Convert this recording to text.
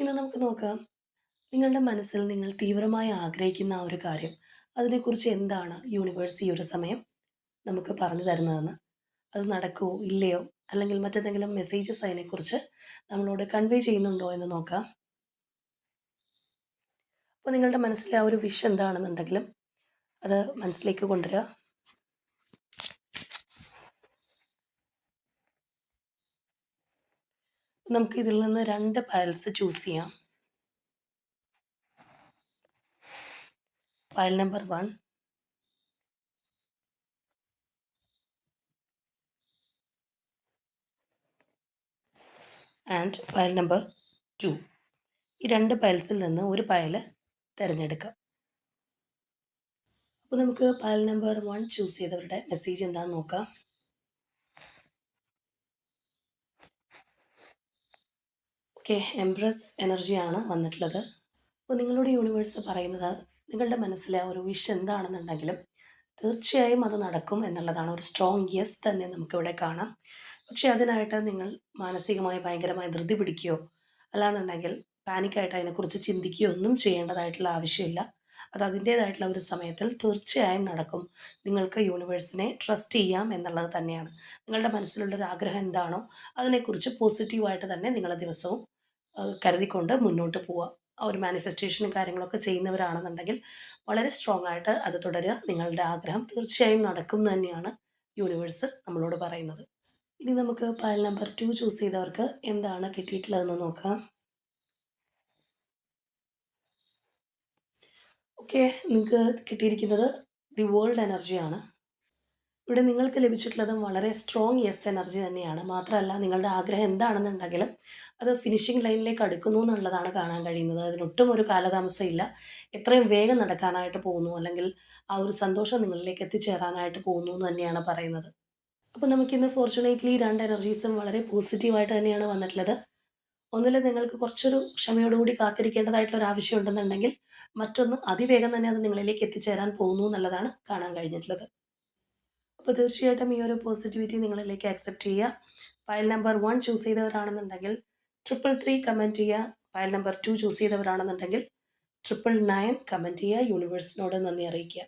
ഇന്ന് നമുക്ക് നോക്കാം, നിങ്ങളുടെ മനസ്സിൽ നിങ്ങൾ തീവ്രമായി ആഗ്രഹിക്കുന്ന ആ ഒരു കാര്യം, അതിനെക്കുറിച്ച് എന്താണ് യൂണിവേഴ്സ് ഈ ഒരു സമയം നമുക്ക് പറഞ്ഞു തരുന്നതെന്ന്. അത് നടക്കുമോ ഇല്ലയോ, അല്ലെങ്കിൽ മറ്റെന്തെങ്കിലും മെസ്സേജസ് അതിനെക്കുറിച്ച് നമ്മളോട് കൺവേ ചെയ്യുന്നുണ്ടോ എന്ന് നോക്കാം. അപ്പോൾ നിങ്ങളുടെ മനസ്സിലെ ആ ഒരു വിഷ് എന്താണെന്നുണ്ടെങ്കിലും അത് മനസ്സിലേക്ക് കൊണ്ടുവരിക. നമുക്ക് ഇതിൽ നിന്ന് 2 പയൽസ് ചൂസ് ചെയ്യാം. പയൽ നമ്പർ 1 ആൻഡ് പയൽ നമ്പർ 2. ഈ 2 പയൽസിൽ നിന്ന് ഒരു പയൽ തിരഞ്ഞെടുക്കാം. അപ്പോൾ നമുക്ക് പയൽ നമ്പർ 1 ചൂസ് ചെയ്തവരുടെ മെസ്സേജ് എന്താണെന്ന് നോക്കാം. ഓക്കെ, എംപ്രസ് എനർജിയാണ് വന്നിട്ടുള്ളത്. അപ്പോൾ നിങ്ങളുടെ യൂണിവേഴ്സ് പറയുന്നത്, നിങ്ങളുടെ മനസ്സിലെ ഒരു വിഷ് എന്താണെന്നുണ്ടെങ്കിലും തീർച്ചയായും അത് നടക്കും എന്നുള്ളതാണ്. ഒരു സ്ട്രോങ് യെസ് തന്നെ നമുക്കിവിടെ കാണാം. പക്ഷേ അതിനായിട്ട് നിങ്ങൾ മാനസികമായി ഭയങ്കരമായി ധൃതി പിടിക്കുകയോ അല്ലാന്നുണ്ടെങ്കിൽ പാനിക്കായിട്ട് അതിനെക്കുറിച്ച് ചിന്തിക്കുകയോ ഒന്നും ചെയ്യേണ്ടതായിട്ടുള്ള ആവശ്യമില്ല. അത് അതിൻ്റേതായിട്ടുള്ള ഒരു സമയത്തിൽ തീർച്ചയായും നടക്കും. നിങ്ങൾക്ക് യൂണിവേഴ്സിനെ ട്രസ്റ്റ് ചെയ്യാം എന്നുള്ളത് തന്നെയാണ്. നിങ്ങളുടെ മനസ്സിലുള്ളൊരു ആഗ്രഹം എന്താണോ അതിനെക്കുറിച്ച് പോസിറ്റീവായിട്ട് തന്നെ നിങ്ങൾ ദിവസവും കരുതിക്കൊണ്ട് മുന്നോട്ട് പോവുക. ആ ഒരു മാനിഫെസ്റ്റേഷനും കാര്യങ്ങളൊക്കെ ചെയ്യുന്നവരാണെന്നുണ്ടെങ്കിൽ വളരെ സ്ട്രോങ് ആയിട്ട് അത് തുടരുക. നിങ്ങളുടെ ആഗ്രഹം തീർച്ചയായും നടക്കും എന്ന് തന്നെയാണ് യൂണിവേഴ്സ് നമ്മളോട് പറയുന്നത്. ഇനി നമുക്ക് പയൽ നമ്പർ 2 ചൂസ് ചെയ്തവർക്ക് എന്താണ് കിട്ടിയിട്ടുള്ളതെന്ന് നോക്കാം. ഓക്കെ, നിങ്ങൾക്ക് കിട്ടിയിരിക്കുന്നത് ദി വേൾഡ് എനർജിയാണ്. ഇവിടെ നിങ്ങൾക്ക് ലഭിച്ചിട്ടുള്ളതും വളരെ സ്ട്രോങ് യെസ് എനർജി തന്നെയാണ്. മാത്രമല്ല, നിങ്ങളുടെ ആഗ്രഹം എന്താണെന്നുണ്ടെങ്കിലും അത് ഫിനിഷിംഗ് ലൈനിലേക്ക് അടുക്കുന്നു എന്നുള്ളതാണ് കാണാൻ കഴിയുന്നത്. അതിനൊട്ടും ഒരു കാലതാമസം ഇല്ല. എത്രയും വേഗം നടക്കാനായിട്ട് പോകുന്നു, അല്ലെങ്കിൽ ആ ഒരു സന്തോഷം നിങ്ങളിലേക്ക് എത്തിച്ചേരാനായിട്ട് പോകുന്നു എന്ന് തന്നെയാണ് പറയുന്നത്. അപ്പോൾ നമുക്കിന്ന് ഫോർച്യുനേറ്റ്ലി 2 എനർജീസും വളരെ പോസിറ്റീവായിട്ട് തന്നെയാണ് വന്നിട്ടുള്ളത്. ഒന്നിൽ നിങ്ങൾക്ക് കുറച്ചൊരു ക്ഷമയോടുകൂടി കാത്തിരിക്കേണ്ടതായിട്ടുള്ള ഒരു ആവശ്യം ഉണ്ടെന്നുണ്ടെങ്കിൽ, മറ്റൊന്ന് അതിവേഗം തന്നെ അത് നിങ്ങളിലേക്ക് എത്തിച്ചേരാൻ പോകുന്നു എന്നുള്ളതാണ് കാണാൻ കഴിഞ്ഞിട്ടുള്ളത്. അപ്പോൾ തീർച്ചയായിട്ടും ഈ ഒരു പോസിറ്റിവിറ്റി നിങ്ങളിലേക്ക് അക്സെപ്റ്റ് ചെയ്യുക. ഫയൽ നമ്പർ 1 ചൂസ് ചെയ്തവരാണെന്നുണ്ടെങ്കിൽ 333 കമൻറ്റ് ചെയ്യുക. ഫയൽ നമ്പർ 2 ചൂസ് ചെയ്തവരാണെന്നുണ്ടെങ്കിൽ 999 കമൻറ്റ് ചെയ്യുക. യൂണിവേഴ്സിനോട് നന്ദി അറിയിക്കുക.